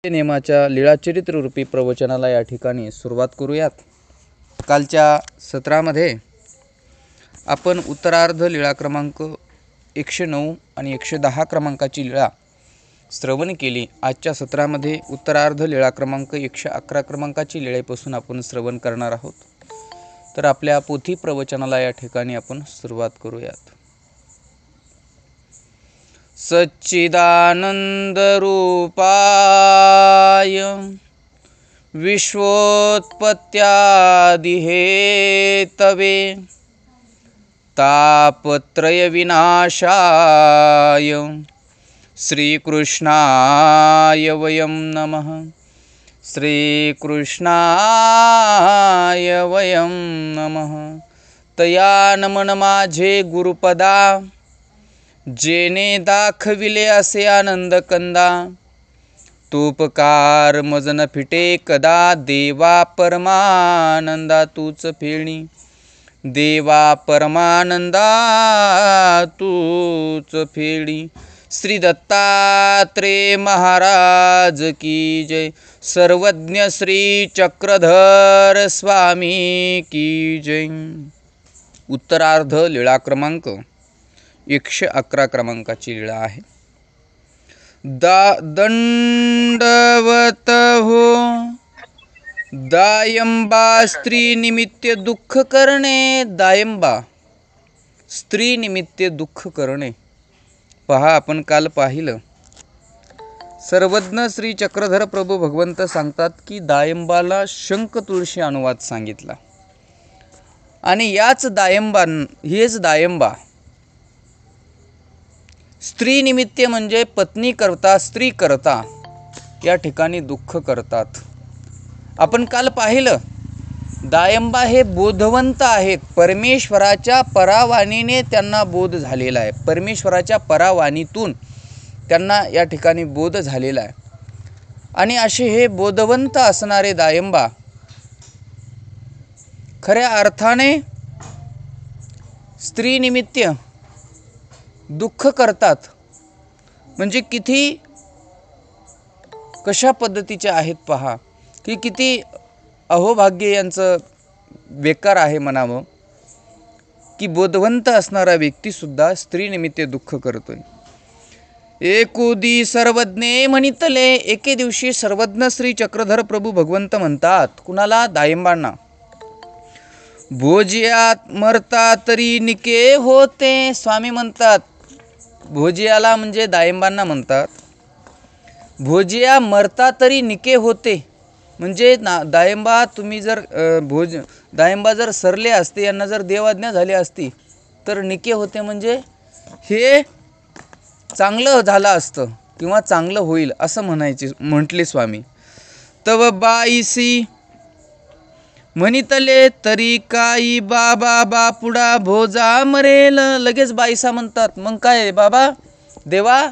नेमाच्या लीळाचरित्र रूपी प्रवचनाला या ठिकाणी सुरुवात करूयात। कालच्या सत्रामध्ये आपण उत्तरार्ध लीळा क्रमांक 109 आणि 110 क्रमांकाची लीळा श्रवण केली। आजच्या सत्रामध्ये उत्तरार्ध लीळा क्रमांक 111 क्रमांकाची लीळेपासून आपण श्रवण करणार आहोत। तर आपल्या पोथी प्रवचनाला या ठिकाणी आपण सुरुवात करूयात। सच्चिदानंद रूपाय विश्वोत्पत्त्यादि हेतवे तापत्रय विनाशाय श्रीकृष्णाय वयं नमः। श्रीकृष्णाय वयं नमः। तया नमन माझे गुरुपदा जेने दाखविले असे आनंद कंदा। तूपकार मजन फिटे कदा देवा परमानंदा तूच फेणी। देवा परमानंदा तूच फेणी। श्री दत्तात्रेय महाराज की जय। सर्वज्ञ श्री चक्रधर स्वामी की जय। उत्तरार्ध लीळा क्रमांक 111 क्रमांकाची लीळा आहे। दंडवत हो दायंबा स्त्री निमित्त दुःख करणे। दायंबा स्त्री निमित्त दुःख करणे। पहा, आपण काल पाहिलं, सर्वज्ञ श्री चक्रधर प्रभू भगवंत सांगतात की दायंबाला शंख तुळशी अनुवाद सांगितला आणि हेच दायंबा स्त्री निमित्त म्हणजे पत्नी करता, स्त्री करता या ठिकाणी दुःख करतात। आपण काल पाहिलं, दायंबा हे बोधवंत आहेत। परमेश्वराच्या परावाणीने त्यांना बोध झालेला आहे। परमेश्वराच्या परावाणीतून त्यांना या ठिकाणी बोध झालेला आहे आणि असे हे बोधवंत असणारे दायंबा खऱ्या अर्थाने स्त्री निमित्त दुःख करतात। म्हणजे कशा पद्धतीचे आहेत पहा, की किती अहोभाग्य यांचं बेकार आहे म्हणावं, की बोधवंत असणारा व्यक्ती सुद्धा स्त्री निमित्त दुःख करतोय। एकुदी सर्वज्ञे म्हणितले, एके दिवशी सर्वज्ञ श्री चक्रधर प्रभू भगवंत म्हणतात, कुणाला? दायंबांना, भोजियात मरता तरी निके होते। स्वामी म्हणतात, भोजियाला म्हणजे दायंबांना म्हणतात, भोजिया मरता तरी निके होते। म्हणजे दायंबा तुम्ही जर दायंबा जर सरले असते, यांना जर देवाज्ञा झाली असती तर निके होते म्हणजे हे चांगलं झालं असतं किंवा चांगलं होईल असं म्हटले स्वामी। तव बाईसी म्हणितले तरी काही बाबा बापुडा भोजा मरेल। लगेच बाईसा म्हणतात, मग काय बाबा देवा,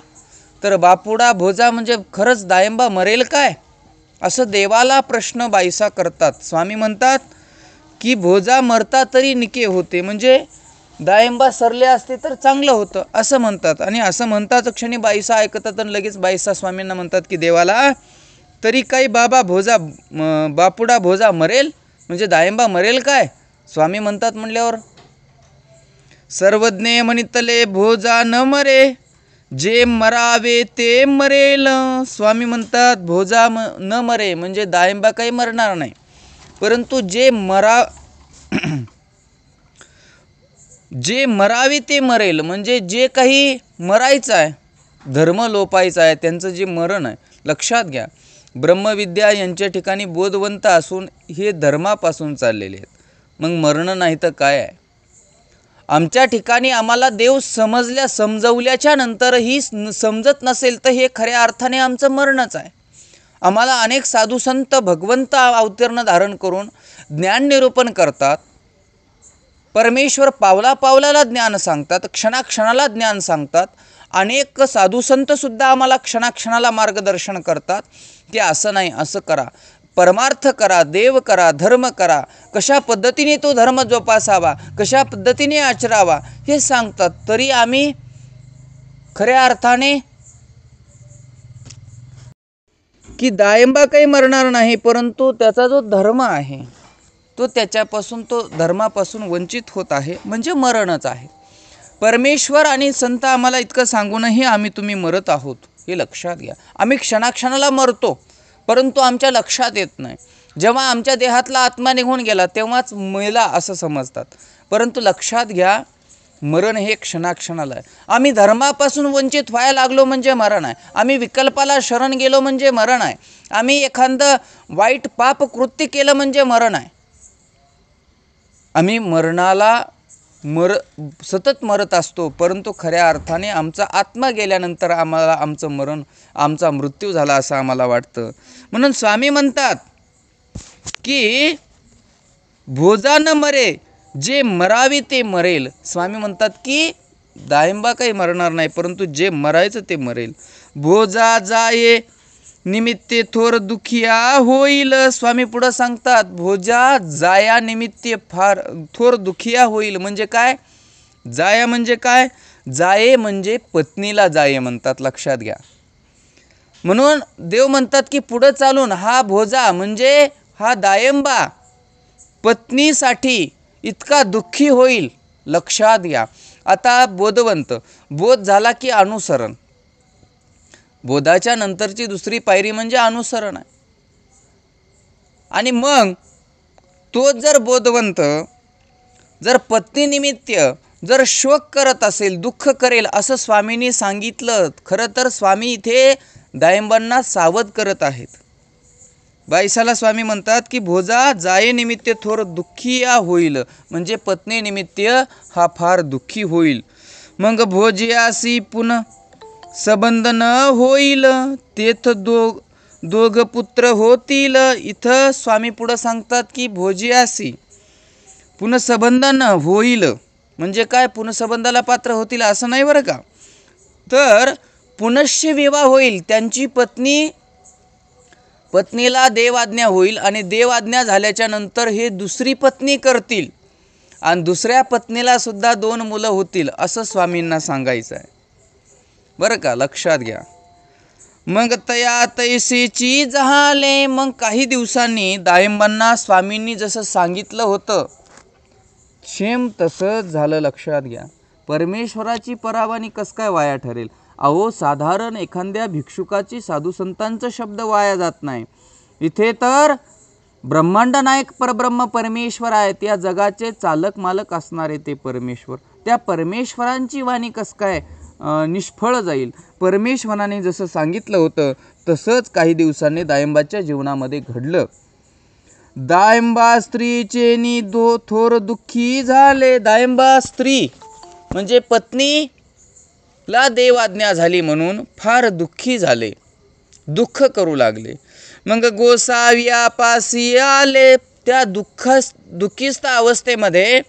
तर बापुडा भोजा म्हणजे खरंच दायंबा मरेल काय, असं देवाला प्रश्न बाईसा करतात। स्वामी म्हणतात की भोजा मरता तरी निके होते, म्हणजे दायंबा सरले असते तर चांगलं होतं असं म्हणतात। आणि असं म्हणताच क्षणी बाईसा ऐकतात आणि लगेच बाईसा स्वामींना म्हणतात की देवाला, तरी काही बापुडा भोजा मरेल म्हणजे दायंबा मरेल काय? स्वामी म्हणतात म्हणल्यावर, सर्वज्ञ म्हणितले भोजा न मरे, जे मरावे ते मरेल। स्वामी म्हणतात भोजा न मरे म्हणजे दायंबा काही मरणार नाही, परंतु जे मरावे ते मरेल म्हणजे जे काही मरायचं आहे, धर्म लोपायचा आहे, त्यांचं जे मरण आहे। लक्षात घ्या, ब्रह्मविद्या यांच्या ठिकाणी बोधवंत असून हे धर्मापासून चाललेले आहेत, मग मरण नाही तर काय आहे? आमच्या ठिकाणी आम्हाला देव समजवल्याच्या नंतरही समजत नसेल तर हे खऱ्या अर्थाने आमचं मरणच आहे। आम्हाला अनेक साधू संत भगवंत अवतीर्ण धारण करून ज्ञान निरूपण करतात। परमेश्वर पावला पावलाला ज्ञान सांगतात, क्षणाक्षणाला ज्ञान सांगतात। अनेक साधू संत सुद्धा आम्हाला क्षणाक्षणाला मार्गदर्शन करतात की असं नाही, असं करा, परमार्थ करा, देव करा, धर्म करा, कशा पद्धतीने तो धर्म जोपासावा, कशा पद्धतीने आचरावा हे सांगतात। तरी आम्ही खऱ्या अर्थाने की दायंबा काही मरणार नाही, परंतु त्याचा जो धर्म आहे तो तो धर्मापासून वंचित होत आहे, म्हणजे मरणच आहे. परमेश्वर आणि संत आम्हाला इतकं सांगूनही आम्ही तुम्ही मरत आहोत हे लक्षात घ्या. आम्ही क्षणाक्षणाला मरतो, परंतु आमच्या लक्षात येत नाही. जेव्हा आमच्या देहातला आत्मा निघून गेला तेव्हाच मेला असं समजतात, परंतु लक्षात घ्या मरण हे क्षणाक्षणाला आहे. आम्ही धर्मापासून वंचित व्हायला लागलो म्हणजे मरण आहे. आम्ही विकल्पाला शरण गेलो म्हणजे मरण आहे. आम्ही एखादं वाईट पाप कृत्य केलं म्हणजे मरण आहे. आम्ही मरणाला सतत मरत असतो, परंतु खऱ्या अर्थाने आमचा आत्मा गेल्यानंतर आम्हाला आमचा मृत्यू झाला असं आम्हाला वाटतं. म्हणून स्वामी म्हणतात की भोजा न मरे, जे मरावे ते मरेल. स्वामी म्हणतात की दायंबा काही मरणार नाही, परंतु जे मरायचं ते मरेल. भोजा जाये निमित्ते थोर दुखिया होईल. स्वामी पुढं सांगतात भोजा जाया निमित्ते फार थोर दुखिया होईल. म्हणजे काय? जाया म्हणजे काय? जाये म्हणजे पत्नीला जाये म्हणतात, लक्षात घ्या. म्हणून देव म्हणतात की पुढं चालून हा भोजा म्हणजे हा दायंबा पत्नीसाठी इतका दुःखी होईल, लक्षात घ्या. आता बोध झाला की अनुसरण. बोधाच्या नंतरची दुसरी पायरी म्हणजे अनुसरण आहे. आणि मग तो जर बोधवंत जर पत्नीनिमित्त जर शोक करत असेल, दुःख करेल असं स्वामींनी सांगितलं. खरं तर स्वामी इथे दायंबांना सावध करत आहेत. 22 स्वामी म्हणतात की भोजा जाये निमित्त थोर दुःखिया होईल, म्हणजे पत्नी निमित्त हा फार दुःखी होईल. मग भोजियासी पुन्हा संबंध न होईल, तेथ दोघ पुत्र होतील. इथं स्वामी पुढं सांगतात की भोजियासी पुनःसंबंध न होईल म्हणजे काय? पुनःसंबंधाला पात्र होतील असं नाही बरं का, तर पुनश्च विवाह होईल. त्यांची पत्नीला देवाज्ञा होईल आणि देवाज्ञा झाल्याच्या नंतर हे दुसरी पत्नी करतील आणि दुसऱ्या पत्नीला सुद्धा 2 मुलं होतील असं स्वामींना सांगायचं आहे बरं का, लक्षात घ्या. मग तया तैसीची झाले. मग काही दिवसांनी दायंबांना स्वामींनी जसं सांगितलं होतं सेम तसंच झालं, लक्षात घ्या. परमेश्वराची परावानी कसं काय वाया ठरेल? अहो साधारण एखाद्या भिक्षुकाची साधुसंतांचा शब्द वाया जात नाही. इथे तर ब्रह्मांड नायक परब्रह्म परमेश्वर आहेत, या जगाचे चालक मालक असणारे ते परमेश्वर. त्या परमेश्वरांची वाणी कसं काय निष्फळ जाईल? परमेश्वराने जसं सांगितलं होतं तसंच काही दिवसांनी दायंबाच्या जीवनामध्ये घडलं. दायंबा स्त्रीचे थोर दुःखी झाले. दायंबा स्त्री म्हणजे पत्नीला देवाज्ञा झाली म्हणून फार दुःखी झाले, दुःख करू लागले. मग गोसाव्यापासी आले. त्या दुःखीस्थ अवस्थेमध्ये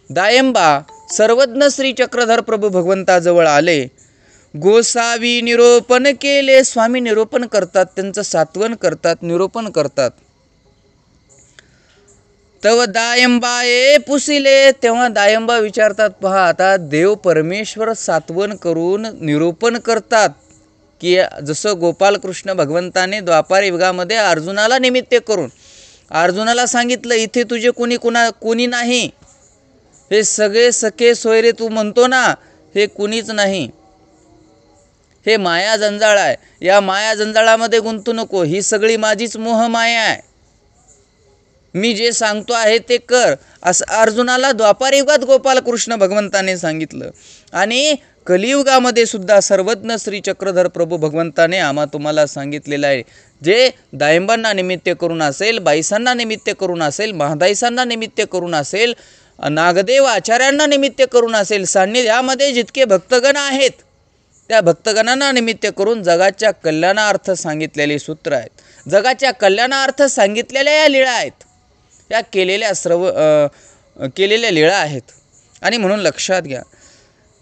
दायंबा सर्वज्ञ श्री चक्रधर प्रभू भगवंताजवळ आले. गोसावी निरोपण केले. स्वामी निरोपण करतात, त्यांचं सात्वन करतात, निरोपण करतात. तव दायंबाये पुसिले. तेव्हा दायंबा विचारतात, पहा आता देव परमेश्वर सात्वन करून निरोपण करतात की जसं गोपालकृष्ण भगवंताने द्वापार युगामध्ये अर्जुनाला निमित्त करून अर्जुनाला सांगितलं इथे तुझे कोणी नाही, हे सगळे सखे सोयरे तू म्हणतो ना, हे कुणीच नाही, हे माया जंजाळ आहे, या माया जंजाळामध्ये गुंतू नको, ही सगळी माझीच मोह माया आहे, मी जे सांगतो आहे ते कर, असं अर्जुनाला द्वापार युगात गोपालकृष्ण भगवंताने सांगितलं. आणि कलियुगामध्ये सुद्धा सर्वज्ञ श्री चक्रधर प्रभू भगवंताने तुम्हाला सांगितलेलं आहे. जे दायंबांना निमित्त करून असेल, बाईसांना निमित्त करून असेल, महादाईसांना निमित्त करून असेल, नागदेव आचार्यांना निमित्त करून असेल, सान्निध्यामध्ये जितके भक्तगण आहेत त्या भक्तगणांना निमित्त करून जगाच्या कल्याणार्थ सांगितलेले सूत्र आहेत, जगाच्या कल्याणार्थ सांगितलेल्या या लीळा आहेत, या केलेल्या लीळा आहेत. आणि म्हणून लक्षात घ्या,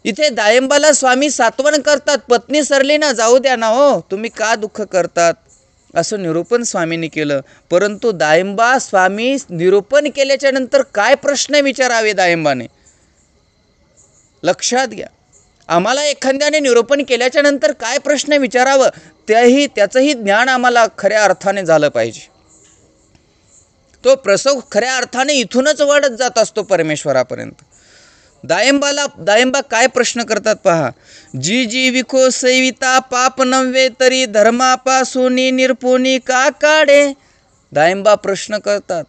इथे दायंबाला स्वामी सात्वन करतात, पत्नी सरली ना, जाऊ द्या ना हो, तुम्ही का दुःख करतात, असं निरूपण स्वामींनी केलं. परंतु दायंबा स्वामी निरूपण केल्याच्या नंतर काय प्रश्न विचारावे दायंबाने, लक्षात घ्या. आम्हाला एखाद्याने निरूपण केल्याच्या नंतर काय प्रश्न विचारावं त्याचंही ज्ञान आम्हाला खऱ्या अर्थाने झालं पाहिजे. तो प्रसव खऱ्या अर्थाने इथूनच वाढत जात असतो परमेश्वरापर्यंत. दायंबा काय प्रश्न करतात पहा. जी जी विखो सेविता पाप नव्हे तरी धर्मापासून निरपुनी का काढे. दायंबा प्रश्न करतात.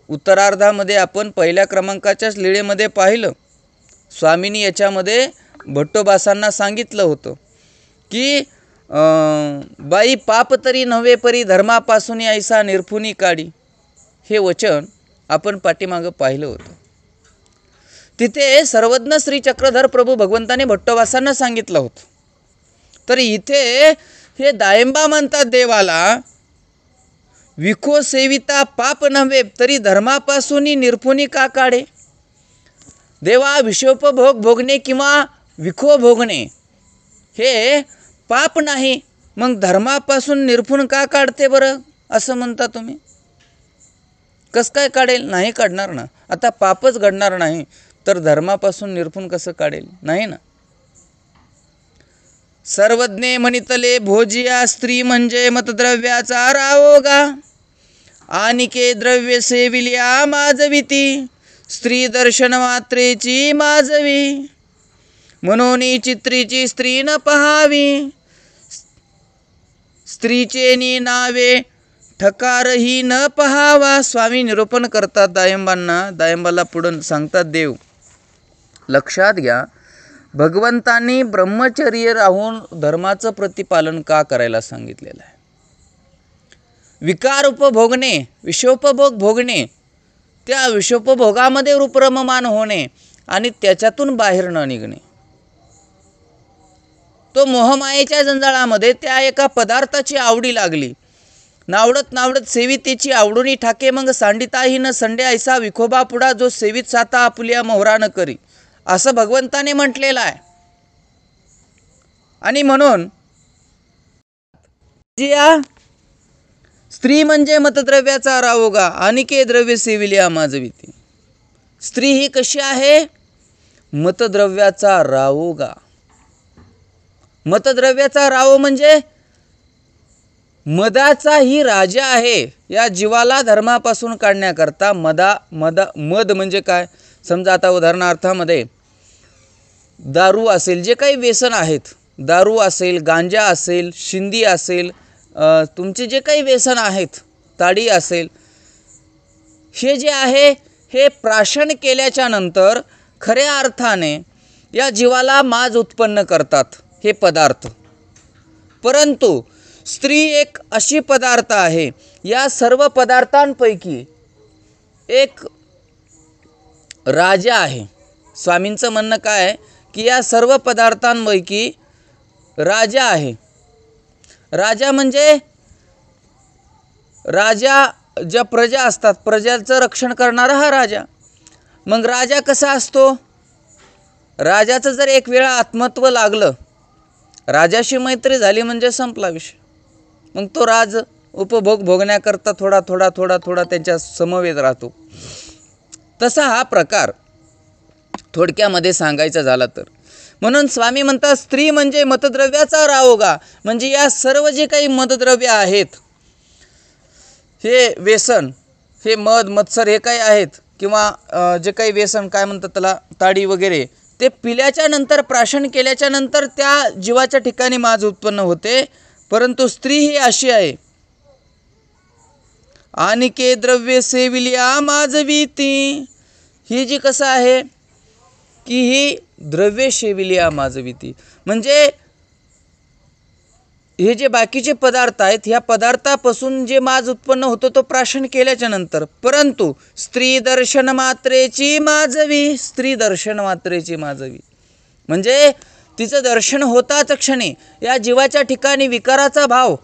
उत्तरार्धामध्ये आपण पहिल्या क्रमांकाच्याच लीळेमध्ये पाहिलं. स्वामींनी याच्यामध्ये भट्टोबासांना सांगितलं होतं की बाई पाप तरी नव्हे परी धर्मापासून ऐसा निरपुनी काढी. हे वचन आपण पाठीमागं पाहिलं होतं. तिथे सर्वज्ञ श्री चक्रधर प्रभू भगवंताने भट्टोबासांना सांगितलं होतं. तर इथे हे दायंबा म्हणतात देवाला, विखो सेविता पाप नव्हे तरी धर्मापासून निरपुनी का काढे. देवा, विषयोपभोग भोगणे किंवा विखो भोगणे हे पाप नाही, मग धर्मापासून निरपुण का काढते बरं असं म्हणता तुम्ही. कसं काय काढेल. नाही काढणार ना. आता पापच घडणार नाही तर धर्मापासून निरपुण कसं काढेल. नाही ना. सर्वज्ञे म्हणितले भोजिया स्त्री म्हणजे मतद्रव्याचा रावोगा. आनिके द्रव्य सेविल्या माजविती स्त्री दर्शन मात्रेची माजवी. म्हणून चित्रीची स्त्री न पहावी स्त्रीचे नी नावे ठकारही न पहावा. स्वामी निरूपण करतात दायंबांना. दायंबाला पुढं सांगतात देव, लक्षात घ्या, भगवंतांनी ब्रह्मचर्य राहून धर्माचं प्रतिपालन का करायला सांगितलेलं आहे. विकार उपभोगणे, विषयोपभोग भोगणे, त्या विषयोपभोगामध्ये रूपरममान होणे आणि त्याच्यातून बाहेर न निघणे. तो मोहमायेच्या जंजाळामध्ये त्या एका पदार्थाची आवडी लागली. नावडत सेवितेची आवडूनी ठाके मग सांडिताही न संडे ऐसा विखोबा पुढा जो सेवित साता आपुलिया मोहरा न करी, असं भगवंताने म्हटलेलं आहे. आणि म्हणून स्त्री म्हणजे मतद्रव्याचा रावोगा अनिके द्रव्य सेविल्या माजविती. स्त्री ही कशी आहे. मतद्रव्याचा रावोगा. मतद्रव्याचा राव म्हणजे मदाचा ही राजा आहे. या जीवाला धर्मापासून काढण्याकरता मद म्हणजे काय. समजा आता उदाहरणार्थामध्ये दारू असेल, जे काही व्यसन आहेत, दारू असेल, गांजा असेल, शिंदी असेल, तुमचे जे काही व्यसन आहेत, ताडी असेल, हे जे आहे हे प्राशन केल्याच्या नंतर खऱ्या अर्थाने या जीवाला माज उत्पन्न करतात हे पदार्थ. परंतु स्त्री एक अशी पदार्थ आहे, या सर्व पदार्थांपैकी एक राजा आहे. स्वामींचं म्हणणं काय आहे की या सर्व पदार्थांपैकी राजा आहे. राजा म्हणजे राजा ज्या प्रजा असतात, प्रजाचं रक्षण करणारा हा राजा. मग राजा कसा असतो. राजाचं जर एक वेळा आत्मत्व लागलं, राजाशी मैत्री झाली म्हणजे संपला विषय. मग तो राज उपभोग भोगण्याकरता थोडा त्यांच्या समवेत राहतो. तसा हा प्रकार थोडक्यामध्ये सांगायचा झाला तर. म्हणून स्वामी म्हणतात स्त्री म्हणजे मतद्रव्याचा रावोगा. म्हणजे या सर्व जे काही मतद्रव्य आहेत, हे व्यसन, हे मद मत्सर हे काही आहेत, किंवा जे काही व्यसन काय म्हणतात त्याला, ताडी वगैरे, ते पिल्याच्या नंतर प्राशन केल्याच्या नंतर त्या जीवाच्या ठिकाणी माज उत्पन्न होते. परंतु स्त्री ही अशी आहे, आनिके द्रव्य सेविल्या माजविती. ही जी कसं आहे की ही द्रव्य सेविल्या माजविती, म्हणजे हे जे बाकीचे पदार्थ आहेत, ह्या पदार्थापासून जे माज उत्पन्न होतो तो प्राशन केल्याच्या नंतर. परंतु स्त्री दर्शन मात्रेची माजवी. स्त्री दर्शन मात्रेची माजवी म्हणजे तिचं दर्शन होताच क्षणी या जीवाच्या ठिकाणी विकाराचा भाव,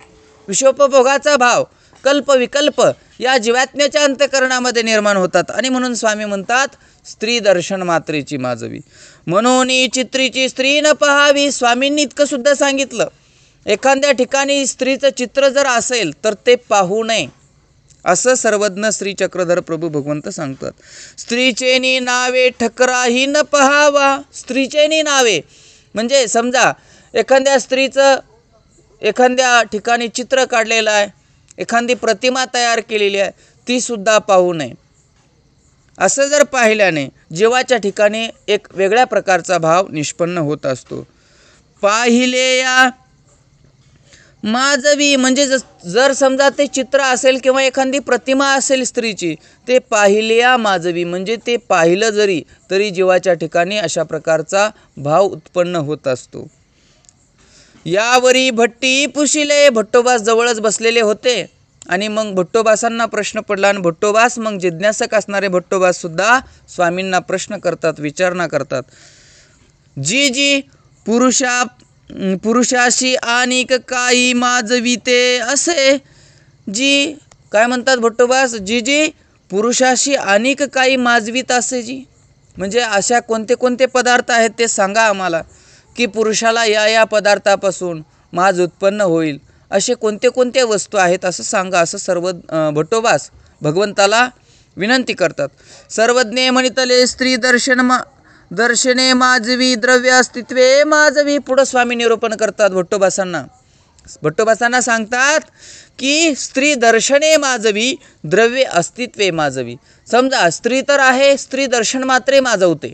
विषयोपभोगाचा भाव, कल्प विकल्प या जीवात्म्याच्या अंतःकरणामध्ये निर्माण होतात. आणि म्हणून स्वामी म्हणतात स्त्री दर्शन मात्रेची माजवी. म्हणून चित्रीची स्त्री न पहावी. स्वामींनी इतकं सुद्धा सांगितलं, एखाद्या ठिकाणी स्त्रीचं चित्र जर असेल तर ते पाहू नये, असं सर्वज्ञ श्री चक्रधर प्रभू भगवंत सांगतात. स्त्रीचेनी नावे ठकराही न पहावा. स्त्रीचेनी नावे म्हणजे समजा एखाद्या स्त्रीचं एखाद्या ठिकाणी चित्र काढलेलं आहे, एखादी प्रतिमा तयार केलेली आहे, ती सुद्धा पाहू नये. असं जर पाहिल्याने जीवाच्या ठिकाणी एक वेगळ्या प्रकारचा भाव निष्पन्न होत असतो. पाहिले या माजवी म्हणजे जर समजा ते चित्र असेल किंवा एखादी प्रतिमा असेल स्त्रीची, ते पाहिले या माजवी म्हणजे ते पाहिलं जरी तरी जीवाच्या ठिकाणी अशा प्रकारचा भाव उत्पन्न होत असतो. यावरी भट्टी पुशिले, भट्टोबास जवळच बसलेले होते आणि मग भट्टोबासांना प्रश्न पडला आणि भट्टोबास मग जिज्ञासक असणारे भट्टोबास सुद्धा स्वामींना प्रश्न करतात, विचारणा करतात. जी जी पुरुषाशी आणिक काही माजविते असे. जी काय म्हणतात भट्टोबास, जी जी पुरुषाशी आणिक काही माजवीत असे. जी म्हणजे अशा कोणते कोणते पदार्थ आहेत ते सांगा आम्हाला, की पुरुषाला या पदार्थापासून माज उत्पन्न होईल, असे कोणते कोणते वस्तू आहेत असं सांगा, असं सर्व भट्टोबास भगवंताला विनंती करतात. सर्वज्ञे म्हणितले स्त्री दर्शने माजवी द्रव्य अस्तित्वे माजवी. पुढं स्वामी निरूपण करतात भट्टोबासांना सांगतात की स्त्री दर्शने माजवी द्रव्य अस्तित्वे माजवी. समजा स्त्री तर आहे, स्त्री दर्शन मात्रे माजवते,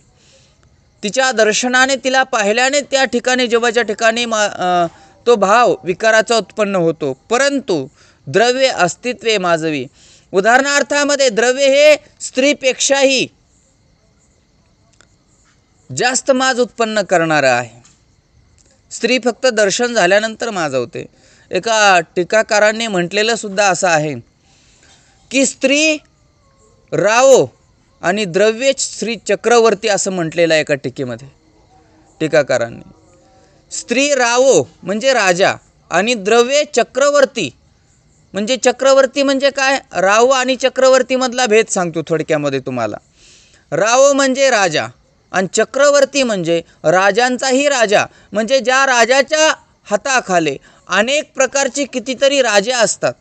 तिच्या दर्शनाने तिला पाहिल्याने त्या ठिकाणी जीवाच्या ठिकाणी तो भाव विकाराचा उत्पन्न होतो. परंतु द्रव्य अस्तित्वे माजवी, उदाहरणार्थामध्ये द्रव्य हे स्त्रीपेक्षाही जास्त माज उत्पन्न करणारं आहे. स्त्री फक्त दर्शन झाल्यानंतर माजवते. एका टीकाकारांनी म्हटलेलं सुद्धा असं आहे की स्त्री रावो आणि द्रव्य श्री चक्रवर्ती असं म्हटलेलं आहे एका टीकेमध्ये टीकाकारांनी. स्त्री रावो म्हणजे राजा आणि द्रव्य चक्रवर्ती म्हणजे चक्रवर्ती म्हणजे काय, रावो आणि चक्रवर्तीमधला भेद सांगतो थोडक्यामध्ये तुम्हाला. रावो म्हणजे राजा आणि चक्रवर्ती म्हणजे राजांचाही राजा, म्हणजे ज्या राजाच्या हाताखाली अनेक प्रकारचे कितीतरी राजे असतात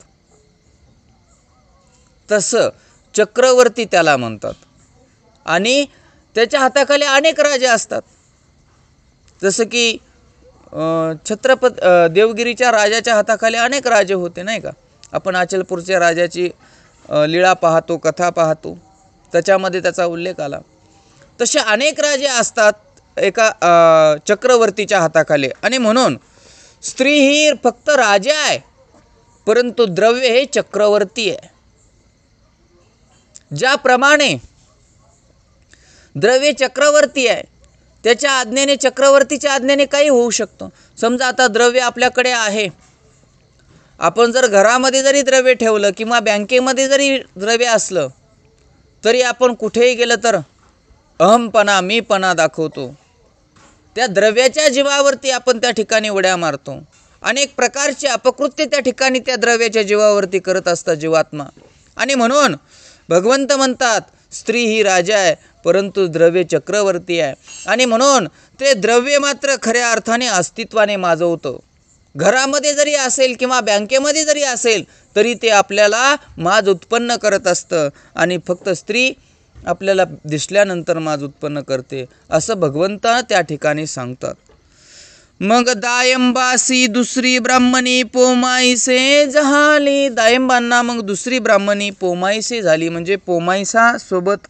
तसं चक्रवर्ती त्याला म्हणतात. आणि त्याच्या हाताखाली अनेक राजे असतात, जसं की देवगिरीच्या राजाच्या हाताखाली अनेक राजे होते नाही का. आपण अचलपूरच्या राजाची लीळा पाहतो, कथा पाहतो, त्याच्यामध्ये त्याचा उल्लेख आला. तसे अनेक राजे असतात एका चक्रवर्तीच्या हाताखाली. आणि म्हणून स्त्री ही फक्त राजा आहे, परंतु द्रव्य हे चक्रवर्ती आहे. ज्याप्रमाणे द्रव्य चक्रवर्ती आहे, त्याच्या आज्ञेने चक्रवर्तीच्या आज्ञेने काही होऊ शकतं. समजा आता द्रव्य आपल्याकडे आहे, आपण जर घरामध्ये जरी द्रव्य ठेवलं किंवा बँकेमध्ये जरी द्रव्य असलं तरी आपण कुठेही गेलं तर अहमपणा मीपणा दाखवतो. त्या द्रव्याच्या जीवावरती आपण त्या ठिकाणी उड्या मारतो. अनेक प्रकारचे अपकृत्य त्या ठिकाणी त्या द्रव्याच्या जीवावरती करत असतात जीवात्मा. आणि म्हणून भगवंत म्हणतात स्त्री ही राजा आहे परंतु द्रव्य चक्रवर्ती आहे. आणि म्हणून ते द्रव्य मात्र खऱ्या अर्थाने अस्तित्वाने माजवतं. घरामध्ये जरी असेल किंवा बँकेमध्ये जरी असेल तरी ते आपल्याला माज उत्पन्न करत असतं. आणि फक्त स्त्री आपल्याला दिसल्यानंतर माज उत्पन्न करते असं भगवंत त्या ठिकाणी सांगतात. मग दायंबासी दुसरी ब्राह्मणी पोमाईसे झाली. दायंबांना मग दुसरी ब्राह्मणी पोमाईसे झाली. म्हणजे पोमाईसा सोबत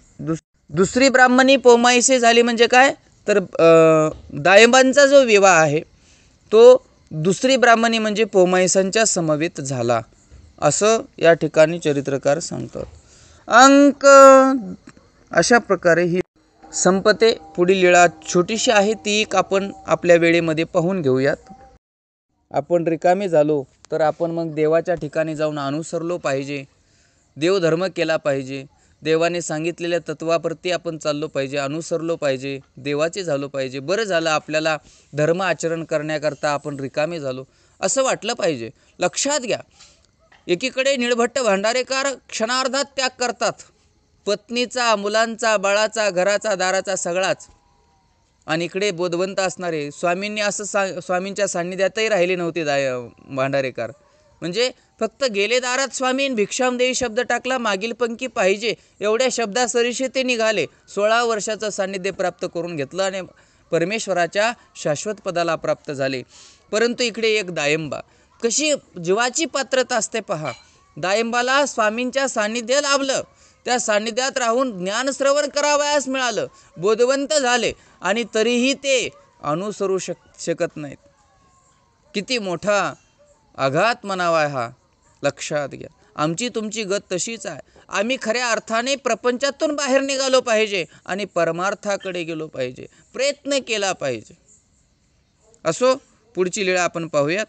दुसरी ब्राह्मणी पोमाईसे झाली म्हणजे काय तर दायंबांचा जो विवाह आहे तो दुसरी ब्राह्मणी म्हणजे पोमाईसांच्या समवेत झाला असं या ठिकाणी चरित्रकार सांगतात. अंक अशा प्रकारे ही संपते. पुढील लीळा छोटीशी आहे, ती एक आपण आपल्या वेळेमध्ये पाहून घेऊयात. आपण रिकामे झालो तर आपण मग देवाच्या ठिकाणी जाऊन अनुसरलो पाहिजे, देवधर्म केला पाहिजे, देवाने सांगितलेल्या तत्वाप्रती आपण चाललो पाहिजे, अनुसरलो पाहिजे, देवाचे झालो पाहिजे. बरं झालं आपल्याला धर्म आचरण करण्याकरता आपण रिकामे झालो असं वाटलं पाहिजे. लक्षात घ्या, एकीकडे निळभट्ट भांडारेकर क्षणार्धात त्याग करतात, पत्नीचा, मुलांचा, बाळाचा, घराचा, दाराचा सगळाच. आणि इकडे बोधवंत असणारे स्वामींनी असं स्वामींच्या सान्निध्यातही राहिले नव्हते भांडारेकर. म्हणजे फक्त गेले दारात स्वामीन भिक्षाम देवी शब्द टाकला, मागील पंक्ती पाहिजे एवढ्या शब्दासरीशी ते निघाले. 16 वर्षाचं सान्निध्य प्राप्त करून घेतलं आणि परमेश्वराच्या शाश्वत पदाला प्राप्त झाले. परंतु इकडे एक दायंबा कशी जीवाची पात्रता असते पहा. दायंबाला स्वामींच्या सान्निध्य लाभलं, त्या सान्निध्यात राहून ज्ञानश्रवण करावयास मिळालं, बोधवंत झाले आणि तरीही ते अनुसरू शकत नाहीत. किती मोठा आघात म्हणावा हा, लक्षात घ्या. आमची तुमची गत तशीच आहे. आम्ही खऱ्या अर्थाने प्रपंचातून बाहेर निघालो पाहिजे आणि परमार्थाकडे गेलो पाहिजे, प्रयत्न केला पाहिजे. असो, पुढची लीळा आपण पाहूयात.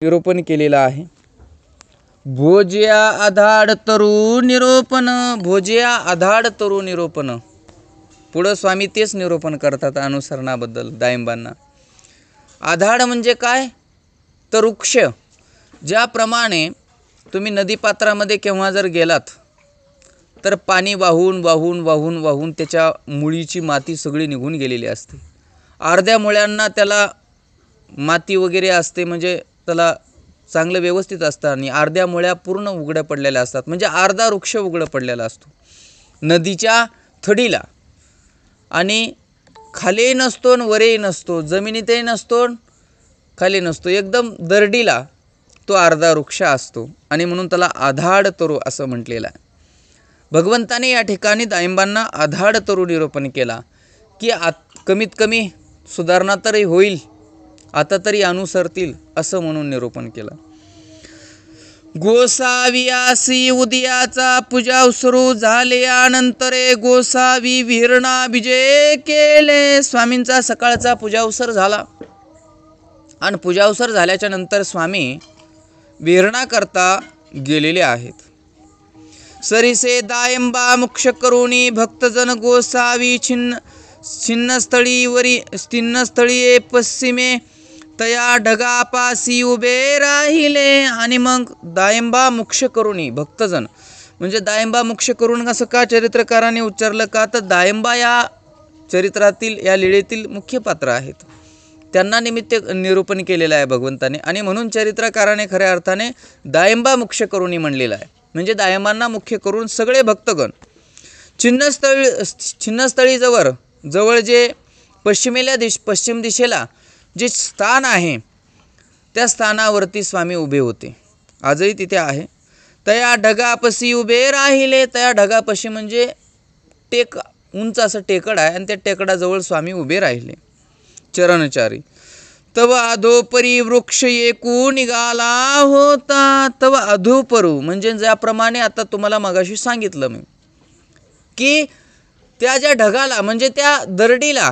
निरूपण केलेलं आहे. भोज्या आधाड तरु निरोपण, भोज्या आधाड तरु निरोपण. पुढं स्वामी तेच निरूपण करतात अनुसरणाबद्दल दायंबांना. आधाड म्हणजे काय तर वृक्ष. ज्याप्रमाणे तुम्ही नदीपात्रामध्ये केव्हा जर गेलात तर पाणी वाहून वाहून वाहून वाहून त्याच्या मुळीची माती सगळी निघून गेलेली असते. अर्ध्या मुळ्यांना त्याला माती वगैरे असते, म्हणजे त्याला चांगलं व्यवस्थित असतं, आणि अर्ध्या मुळ्या पूर्ण उघड्या पडलेल्या असतात, म्हणजे अर्धा वृक्ष उघडं पडलेला असतो नदीच्या थडीला. आणि खाली नसतो वरही नसतो, जमिनीतही नसतो खाली नसतो, एकदम दरडीला तो अर्धा वृक्ष असतो, आणि म्हणून त्याला आधाड तरु असं म्हटलेलं आहे. भगवंताने या ठिकाणी दायंबांना आधाड तरु निरूपण केला की कमीत कमी सुधारणा तरी होईल, आता तरी अनुसरतील असं म्हणून निरूपण केलं. गोसावियासी उदयाचा पूजा सुरू झाल्यानंतरे गोसावी विहरणा विजय केले. स्वामींचा सकाळचा पूजावसर झाला आणि पूजावसर झाल्याच्या नंतर स्वामी विहरणा करता गेलेले आहेत. सरिसे दायंबा मुक्ष करुणी भक्तजन गोसावी छिन्नस्थळी पश्चिमे तया ढगापासी उभे राहिले. आणि मग दायंबा मुक्ष करुणी भक्तजन, म्हणजे दायंबा मुक्ष करून असं का चरित्रकाराने उच्चारलं का, तर दायंबा या चरित्रातील या लीळेतील मुख्य पात्र आहेत, त्यांना निमित्त निरूपण केलेलं आहे भगवंताने, आणि म्हणून चरित्रकाराने खऱ्या अर्थाने दायंबा मुक्ष करुणी म्हणलेलं आहे. म्हणजे दायंबांना मुख्य करून सगळे भक्तगण छिन्नस्थळी जवळ जे पश्चिम दिशेला जे स्थान आहे त्या स्थानावरती स्वामी उभे होते, आजही तिथे आहे. तया ढगापशी उभे राहिले. तया ढगापशी म्हणजे उंच असं टेकड आहे, आणि त्या टेकडाजवळ स्वामी उभे राहिले चरणचारी. तव अधोपरी वृक्ष एकू निघाला होता. तव अधोपरू म्हणजे ज्याप्रमाणे आता तुम्हाला मगाशी सांगितलं मी की त्या ज्या ढगाला म्हणजे त्या दरडीला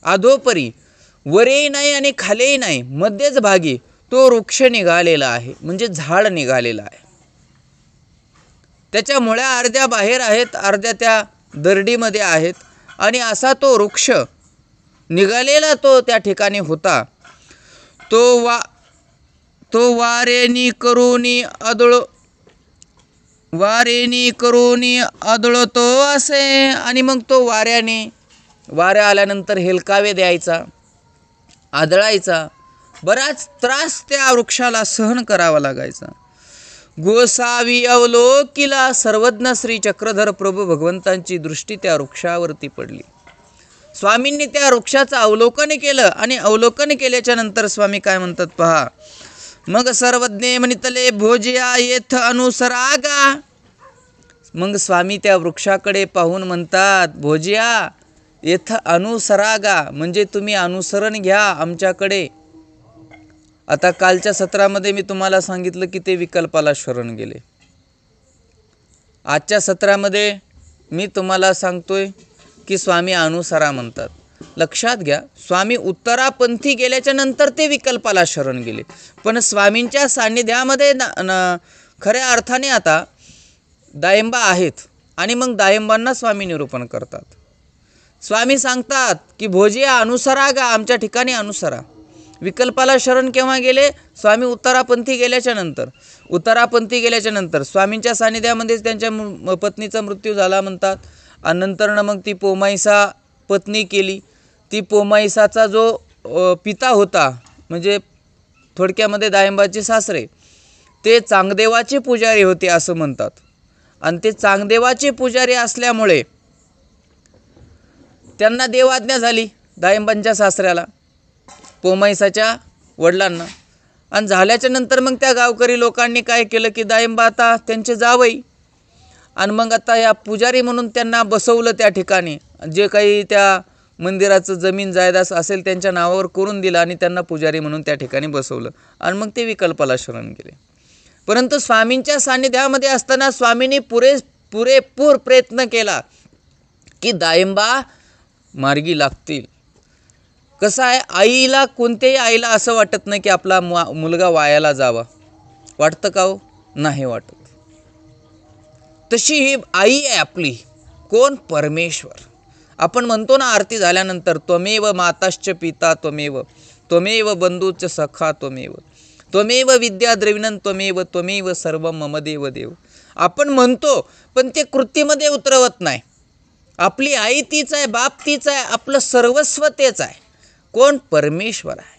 अधोपरी वरही नाही आणि खालीही नाही, मध्यच भागी तो वृक्ष निघालेला आहे, म्हणजे झाड निघालेला आहे. त्याच्या मुळ्या अर्ध्या बाहेर आहेत, अर्ध्या त्या दरडीमध्ये आहेत, आणि असा तो वृक्ष निघालेला तो त्या ठिकाणी होता. तो वारेनी करूनी आदळतो असे. आणि मग तो वाऱ्या आल्यानंतर हेलकावे द्यायचा, आदळायचा, बराच त्रास त्या वृक्षाला सहन करावा लागायचा. गोसावी अवलोकिला. सर्वज्ञ श्री चक्रधर प्रभू भगवंतांची दृष्टी त्या वृक्षावरती पडली. स्वामींनी त्या वृक्षाचं अवलोकन केलं, आणि अवलोकन केल्याच्या नंतर स्वामी काय म्हणतात पहा. मग सर्वज्ञ म्हणितले भोज्या येथ अनुसरागा. मग स्वामी त्या वृक्षाकडे पाहून म्हणतात, भोज्या येथ अनुसरागा, म्हणजे तुम्ही अनुसरण घ्या आमच्याकडे. आता कालच्या सत्रामध्ये मी तुम्हाला सांगितलं की ते विकल्पाला शरण गेले. आजच्या सत्रामध्ये मी तुम्हाला सांगतोय की स्वामी अनुसरा म्हणतात. लक्षात घ्या, स्वामी उत्तरापंथी गेल्याच्या नंतर ते विकल्पाला शरण गेले, पण स्वामींच्या सान्निध्यामध्ये खऱ्या अर्थाने आता दायंबा आहेत, आणि मग दायंबांना स्वामी निरूपण करतात. स्वामी सांगतात की भोजिया अनुसरा गा, आमच्या ठिकाणी अनुसरा. विकल्पाला शरण केव्हा गेले? स्वामी उत्तरापंथी गेल्याच्या नंतर. उत्तरापंथी गेल्याच्या नंतर स्वामींच्या सान्निध्यामध्येच त्यांच्या पत्नीचा मृत्यू झाला म्हणतात, आणि नंतरनं मग ती पोमाईसा पत्नी केली. ती पोमाईसाचा जो पिता होता, म्हणजे थोडक्यामध्ये दायंबाचे सासरे, ते चांगदेवाचे पुजारी होते असं म्हणतात. आणि ते चांगदेवाचे पुजारी असल्यामुळे त्यांना देवाज्ञा झाली दायंबांच्या सासऱ्याला, पोमाईसाच्या वडिलांना. आणि झाल्याच्या नंतर मग त्या गावकरी लोकांनी काय केलं की दायंबा आता त्यांचे जावई, आणि मग आता या पुजारी म्हणून त्यांना बसवलं त्या ठिकाणी, जे काही त्या मंदिराचं जमीन जायदाद असेल त्यांच्या नावावर करून दिलं आणि त्यांना पुजारी म्हणून त्या ठिकाणी बसवलं आणि मग ते विकल्पाला शरण गेले. परंतु स्वामींच्या सान्निध्यामध्ये असताना स्वामींनी पुरेपूर प्रयत्न केला की दायंबा मार्गी लागतील. कसं आहे, आईला, कोणत्याही आईला असं वाटत नाही की आपला मुलगा वायाला जावा. वाटतं का हो? नाही वाटत. तशी ही आई आहे आपली. कोण? परमेश्वर. आपण म्हणतो ना आरती झाल्यानंतर, त्वमेव माताश्च पिता त्वमेव, त्वमेव बंधूच सखा त्वमेव, त्वमेव विद्या द्रविणं त्वमेव, त्वमेव सर्व मम देव देव. आपण म्हणतो पण ते कृतीमध्ये उतरवत नाही. आपली आई तीच आहे, बाप तीच आहे, आपलं सर्वस्व तेच आहे. कोण? परमेश्वर आहे.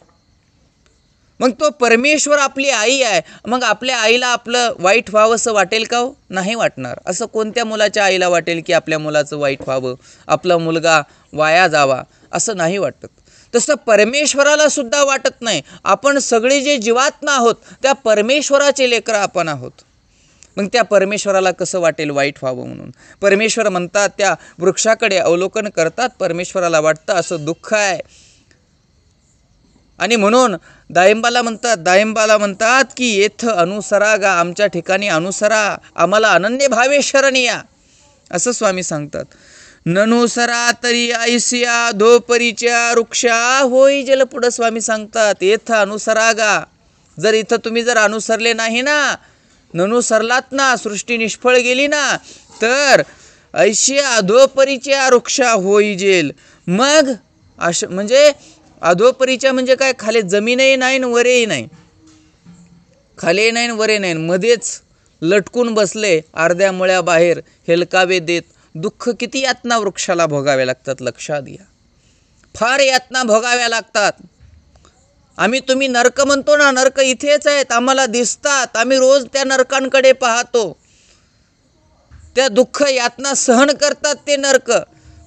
मग तो परमेश्वर आपली आई आहे. मग आपल्या आईला आपलं वाईट व्हावं असं वाटेल का हो? नाही वाटणार. असं कोणत्या मुलाच्या आईला वाटेल की आपल्या मुलाचं वाईट व्हावं, आपला मुलगा वाया जावा, असं नाही वाटत. तसं परमेश्वराला सुद्धा वाटत नाही. आपण सगळे जे जीवात्मा आहोत त्या परमेश्वराचे लेकरं आपण आहोत. मग त्या परमेश्वराला कसं वाटेल वाईट व्हावं म्हणून? परमेश्वर म्हणतात, त्या वृक्षाकडे अवलोकन करतात, परमेश्वराला वाटतं असं दुःख आहे. आणि म्हणून दायंबाला म्हणतात की येथ अनुसरा गा, आमच्या ठिकाणी अनुसरा, आम्हाला अनन्य भावे शरण या, असं स्वामी सांगतात. ननुसरा तरी ऐसिया धोपरीच्या वृक्षा होई जल. पुढं स्वामी सांगतात येथ अनुसरा गा. जर इथं तुम्ही जर अनुसरले नाही ना, ननुसरलात ना, सृष्टी निष्फळ गेली ना, तर ऐसिया अधोपरीच्या वृक्षा होई जेल. मग म्हणजे अधोपरीच्या म्हणजे काय? खाली जमीनही नाही आणि वरेही नाही, खाली नाही वरे नाही, मध्येच लटकून बसले, अर्ध्या मुळ्या बाहेर हेलकावे देत. दुःख किती यातना वृक्षाला भोगाव्या लागतात, लक्षात घ्या. फार यातना भोगाव्या लागतात. आम्ही तुम्ही नरक म्हणतो ना, नरक इथेच आहेत, आम्हाला दिसतात, आम्ही रोज त्या नरकांकडे पाहतो. त्या दुःख यातना सहन करतात ते नरक,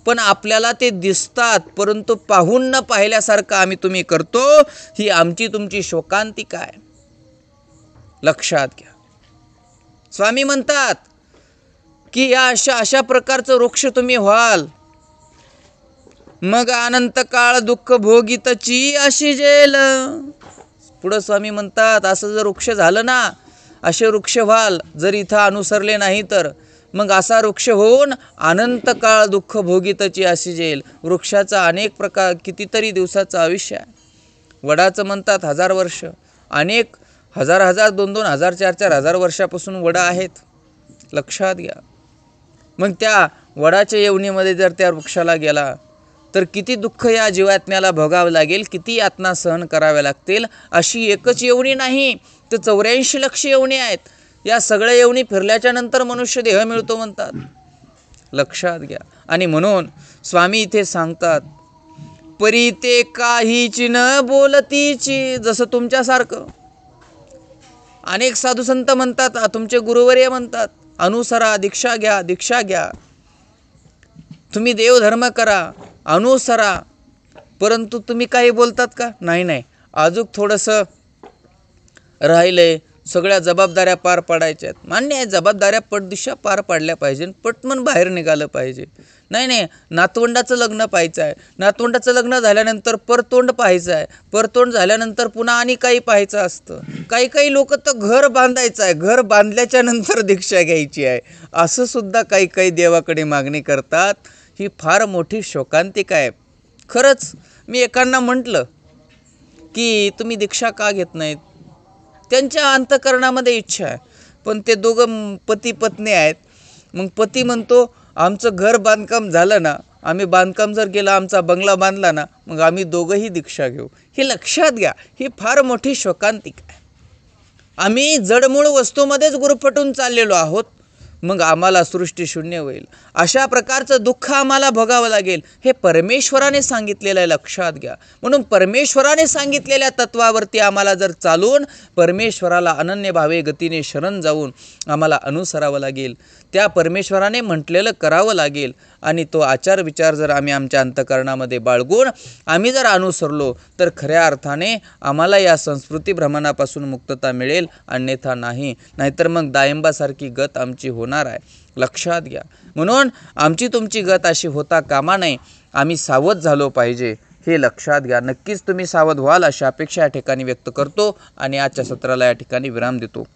पण आपल्याला ते दिसतात, परंतु पाहून न पाहिल्यासारखं आम्ही तुम्ही करतो. ही आमची तुमची शोकांतिका आहे, लक्षात घ्या. स्वामी म्हणतात की या अशा प्रकारचं वृक्ष तुम्ही व्हाल, मग अनंत काळ दुःख भोगीतची अशी जेल. पुढं स्वामी म्हणतात असं जर वृक्ष झालं ना, असे वृक्ष व्हाल, जर इथं अनुसरले नाही तर, मग असा वृक्ष होऊन अनंत काळ दुःख भोगीतची अशी जेल. वृक्षाचा अनेक प्रकार, कितीतरी दिवसाचं आयुष्य आहे. वडाचं म्हणतात 1000 वर्ष, अनेक हजार 2 हजार 4 हजार वर्षापासून वडा आहेत, लक्षात घ्या. मग त्या वडाच्या येवणीमध्ये जर त्या वृक्षाला गेला तर किती दुःख या जीवात्म्याला भोगावं लागेल, किती यातना सहन कराव्या लागतील. अशी एकच येवणी नाही तर 84 लक्ष येवणी आहेत. या सगळ्या येवणी फिरल्याच्या नंतर मनुष्य देह मिळतो म्हणतात, लक्षात घ्या. आणि म्हणून स्वामी इथे सांगतात, परी ते काहीची न बोलतीची. जसं तुमच्यासारखं अनेक साधू संत म्हणतात, तुमचे गुरुवर्य म्हणतात, अनुसरा, दीक्षा घ्या, दीक्षा घ्या, तुम्ही देवधर्म करा, अनुसरा. परंतु तुम्ही काही बोलतात का? नाही, अजून थोडंसं राहिलंय, सगळ्या जबाबदाऱ्या पार पाडायच्या आहेत. मान्य आहे, जबाबदाऱ्या पटदिशा पार पाडल्या पाहिजे, पटमन बाहेर निघालं पाहिजे. नाही, नातवंडाचं लग्न पाहायचं आहे, नातवंडाचं लग्न झाल्यानंतर परतोंड पाहायचं आहे, परतोंड झाल्यानंतर पुन्हा आणि काही पाहायचं असतं. काही लोक तर घर बांधायचं आहे, घर बांधल्याच्या नंतर दीक्षा घ्यायची आहे, असं सुद्धा काही देवाकडे मागणी करतात. ही फार मोठी शोकांतिका आहे. खरंच मी एकांना म्हटलं की तुम्ही दीक्षा का घेत नाहीत? त्यांच्या अंतःकरणामध्ये इच्छा आहे, पण ते दोघं पती पत्नी आहेत. मग पती म्हणतो आमचं घर बांधकाम झालं ना, आम्ही बांधकाम जर केलं, आमचा बंगला बांधला ना, मग आम्ही दोघंही दीक्षा घेऊ. हे लक्षात घ्या, ही फार मोठी शोकांतिका आहे. आम्ही जडमूळ वस्तूमध्येच गुरफटून चाललेलो आहोत, मग आम्हाला सृष्टीशून्य होईल. अशा प्रकारचं दुःख आम्हाला भोगावं लागेल. हे परमेश्वराने सांगितलेलं आहे, लक्षात घ्या. म्हणून परमेश्वराने सांगितलेल्या तत्वावरती आम्हाला जर चालून परमेश्वराला अनन्य भावे गतीने शरण जाऊन आम्हाला अनुसरावं लागेल. त्या परमेश्वराने म्हटलेलं करावं लागेल. आणि तो आचार विचार जर आम्ही आमच्या अंतःकरणामध्ये बाळगून आम्ही जर अनुसरलो तर खऱ्या अर्थाने आम्हाला या संस्कृती भ्रमणापासून मुक्तता मिळेल, अन्यथा नाही. नाहीतर मग दायंबासारखी गत आमची होणार आहे, लक्षात घ्या. म्हणून आमची तुमची गत अशी होता कामा नये. आम्ही सावध झालो पाहिजे, हे लक्षात घ्या. नक्कीच तुम्ही सावध व्हाल अशी अपेक्षा या ठिकाणी व्यक्त करतो आणि आजच्या सत्राला या ठिकाणी विराम देतो.